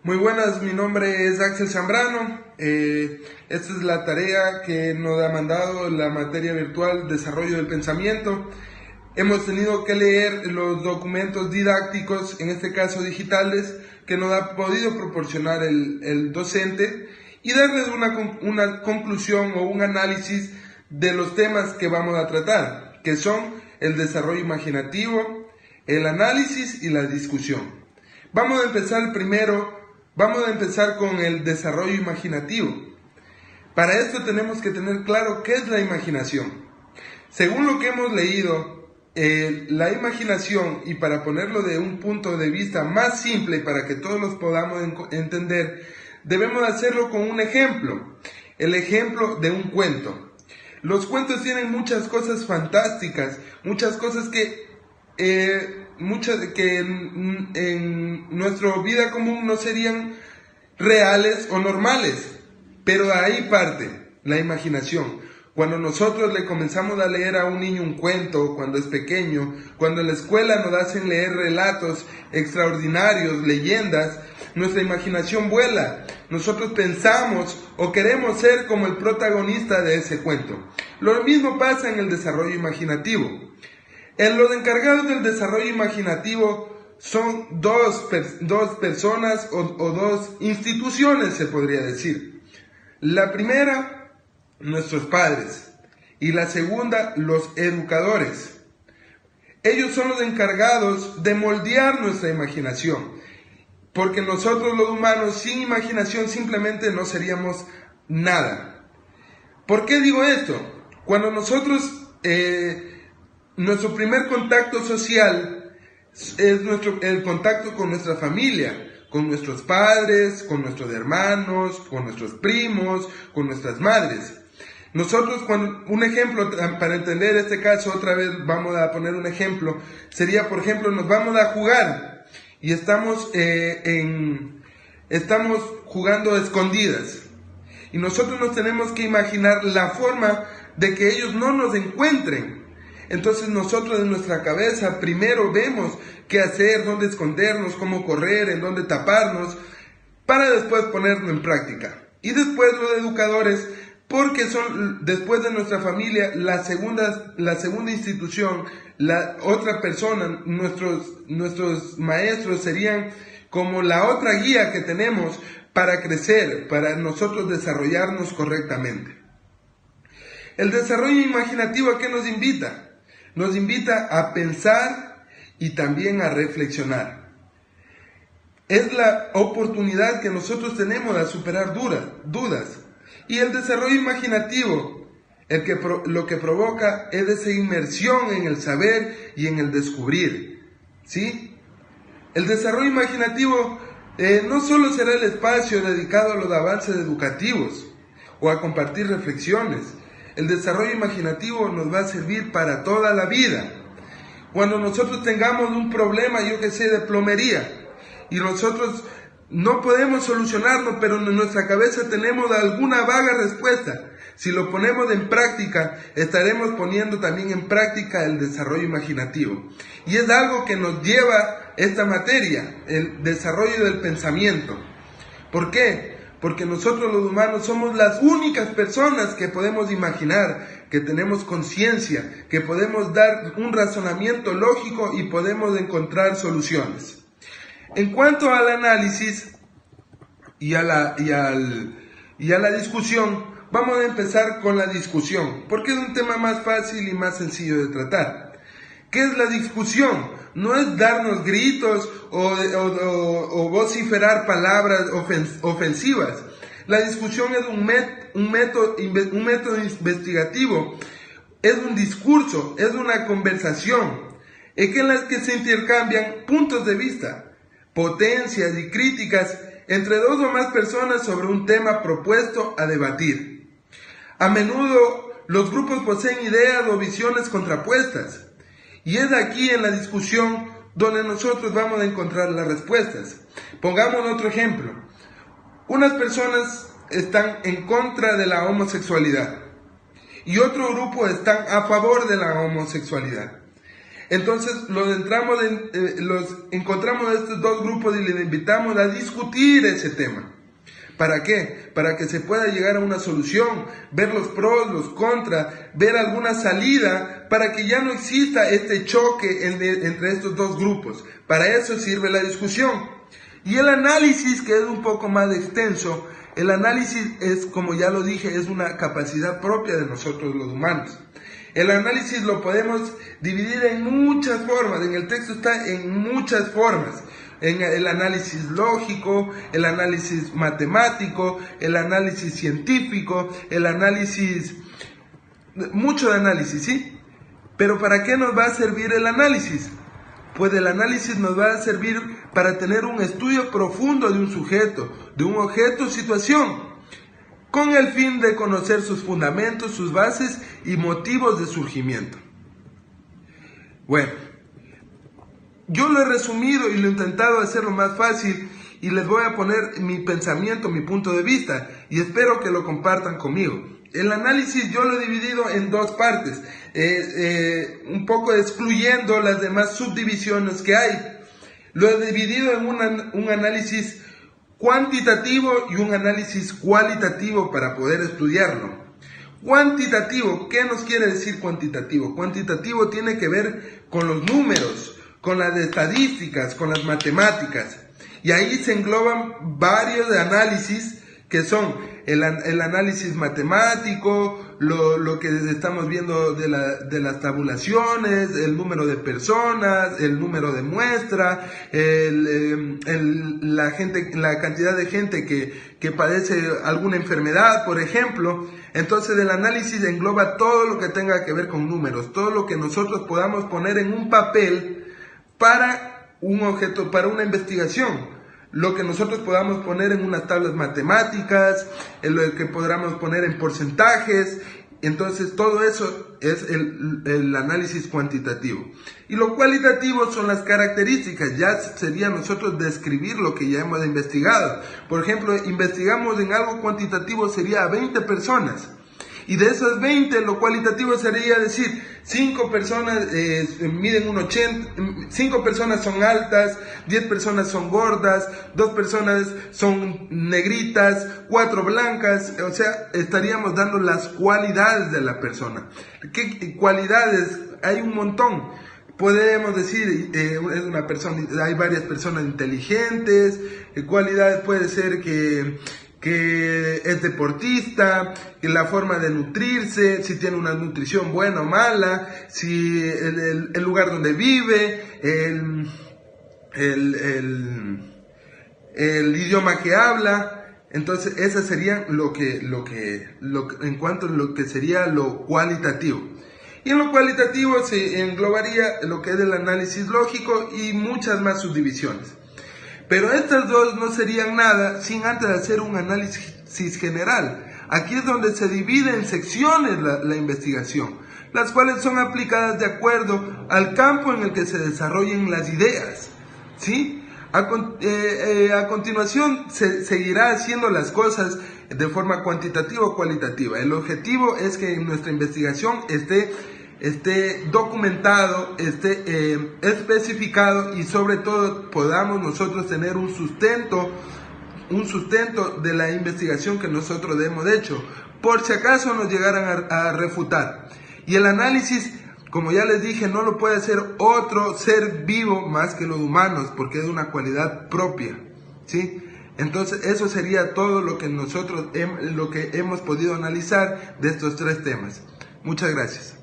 Muy buenas, mi nombre es Axel Zambrano. Esta es la tarea que nos ha mandado la materia virtual Desarrollo del Pensamiento. Hemos tenido que leer los documentos didácticos, en este caso digitales, que nos ha podido proporcionar el docente y darles una conclusión o un análisis de los temas que vamos a tratar, que son el desarrollo imaginativo, el análisis y la discusión. Vamos a empezar con el desarrollo imaginativo. Para esto tenemos que tener claro qué es la imaginación. Según lo que hemos leído, la imaginación, y para ponerlo de un punto de vista más simple para que todos los podamos entender, debemos hacerlo con un ejemplo, el ejemplo de un cuento. Los cuentos tienen muchas cosas fantásticas, muchas cosas que en nuestra vida común no serían reales o normales, pero ahí parte la imaginación. Cuando nosotros le comenzamos a leer a un niño un cuento, cuando es pequeño, cuando en la escuela nos hacen leer relatos extraordinarios, leyendas, nuestra imaginación vuela. Nosotros pensamos o queremos ser como el protagonista de ese cuento. Lo mismo pasa en el desarrollo imaginativo. Los encargados del desarrollo imaginativo son dos personas o dos instituciones, se podría decir. La primera, nuestros padres, y la segunda, los educadores. Ellos son los encargados de moldear nuestra imaginación, porque nosotros los humanos sin imaginación simplemente no seríamos nada. ¿Por qué digo esto? Cuando nosotros, nuestro primer contacto social es el contacto con nuestra familia, con nuestros padres, con nuestros hermanos, con nuestros primos, con nuestras madres. Nosotros, un ejemplo, para entender este caso, otra vez vamos a poner un ejemplo, sería, por ejemplo, nos vamos a jugar y estamos jugando a escondidas. Y nosotros nos tenemos que imaginar la forma de que ellos no nos encuentren. Entonces nosotros en nuestra cabeza primero vemos qué hacer, dónde escondernos, cómo correr, en dónde taparnos, para después ponerlo en práctica. Y después los educadores, porque son después de nuestra familia la segunda institución, la otra persona, nuestros maestros serían como la otra guía que tenemos para crecer, para nosotros desarrollarnos correctamente. El desarrollo imaginativo, ¿a qué nos invita? Nos invita a pensar y también a reflexionar. Es la oportunidad que nosotros tenemos de superar dudas. Y el desarrollo imaginativo, lo que provoca es esa inmersión en el saber y en el descubrir. ¿Sí? El desarrollo imaginativo no solo será el espacio dedicado a los avances educativos o a compartir reflexiones. El desarrollo imaginativo nos va a servir para toda la vida. Cuando nosotros tengamos un problema, de plomería, y nosotros no podemos solucionarlo, pero en nuestra cabeza tenemos alguna vaga respuesta. Si lo ponemos en práctica, estaremos poniendo también en práctica el desarrollo imaginativo. Y es algo que nos lleva esta materia, el desarrollo del pensamiento. ¿Por qué? Porque nosotros los humanos somos las únicas personas que podemos imaginar, que tenemos conciencia, que podemos dar un razonamiento lógico y podemos encontrar soluciones. En cuanto al análisis y a la discusión, vamos a empezar con la discusión, porque es un tema más fácil y más sencillo de tratar. ¿Qué es la discusión? No es darnos gritos o vociferar palabras ofensivas. La discusión es un método investigativo, es un discurso, es una conversación, en la que se intercambian puntos de vista, potencias y críticas entre dos o más personas sobre un tema propuesto a debatir. A menudo los grupos poseen ideas o visiones contrapuestas. Y es aquí en la discusión donde nosotros vamos a encontrar las respuestas. Pongamos otro ejemplo. Unas personas están en contra de la homosexualidad y otro grupo están a favor de la homosexualidad. Entonces los encontramos en estos dos grupos y les invitamos a discutir ese tema. ¿Para qué? Para que se pueda llegar a una solución, ver los pros, los contras, ver alguna salida, para que ya no exista este choque entre estos dos grupos. Para eso sirve la discusión. Y el análisis, que es un poco más extenso, el análisis es, como ya lo dije, es una capacidad propia de nosotros los humanos. El análisis lo podemos dividir en muchas formas, en el texto está en muchas formas. En el análisis lógico, el análisis matemático, el análisis científico, el análisis, mucho de análisis, ¿sí? Pero ¿para qué nos va a servir el análisis? Pues el análisis nos va a servir para tener un estudio profundo de un sujeto, de un objeto o situación, con el fin de conocer sus fundamentos, sus bases y motivos de surgimiento. Bueno, yo lo he resumido y lo he intentado hacerlo más fácil y les voy a poner mi pensamiento, mi punto de vista y espero que lo compartan conmigo. El análisis yo lo he dividido en dos partes, un poco excluyendo las demás subdivisiones que hay. Lo he dividido en un análisis cuantitativo y un análisis cualitativo para poder estudiarlo. Cuantitativo, ¿qué nos quiere decir cuantitativo? Cuantitativo tiene que ver con los números, con las estadísticas, con las matemáticas. Y ahí se engloban varios de análisis que son el análisis matemático, lo que estamos viendo de las tabulaciones, el número de personas, el número de muestra, la cantidad de gente que padece alguna enfermedad, por ejemplo. Entonces el análisis engloba todo lo que tenga que ver con números, todo lo que nosotros podamos poner en un papel para un objeto, para una investigación. Lo que nosotros podamos poner en unas tablas matemáticas, en lo que podamos poner en porcentajes. Entonces todo eso es el análisis cuantitativo. Y lo cualitativo son las características, ya sería nosotros describir lo que ya hemos investigado. Por ejemplo, investigamos en algo cuantitativo sería a 20 personas. Y de esas 20, lo cualitativo sería decir, 5 personas miden 1,80, 5 personas son altas, 10 personas son gordas, 2 personas son negritas, 4 blancas. O sea, estaríamos dando las cualidades de la persona. ¿Qué cualidades? Hay un montón. Podemos decir, es una persona, hay varias personas inteligentes. Cualidades puede ser que es deportista, la forma de nutrirse, si tiene una nutrición buena o mala, si el lugar donde vive, el idioma que habla. Entonces, esas serían en cuanto a lo que sería lo cualitativo. Y en lo cualitativo se englobaría lo que es el análisis lógico y muchas más subdivisiones. Pero estas dos no serían nada sin antes hacer un análisis general. Aquí es donde se divide en secciones la investigación, las cuales son aplicadas de acuerdo al campo en el que se desarrollen las ideas, ¿sí? A continuación se seguirá haciendo las cosas de forma cuantitativa o cualitativa. El objetivo es que nuestra investigación esté documentado, esté especificado y sobre todo podamos nosotros tener un sustento de la investigación que nosotros hemos hecho, por si acaso nos llegaran a refutar. Y el análisis, como ya les dije, no lo puede hacer otro ser vivo más que los humanos, porque es una cualidad propia, ¿sí? Entonces eso sería todo lo que nosotros hemos podido analizar de estos tres temas. Muchas gracias.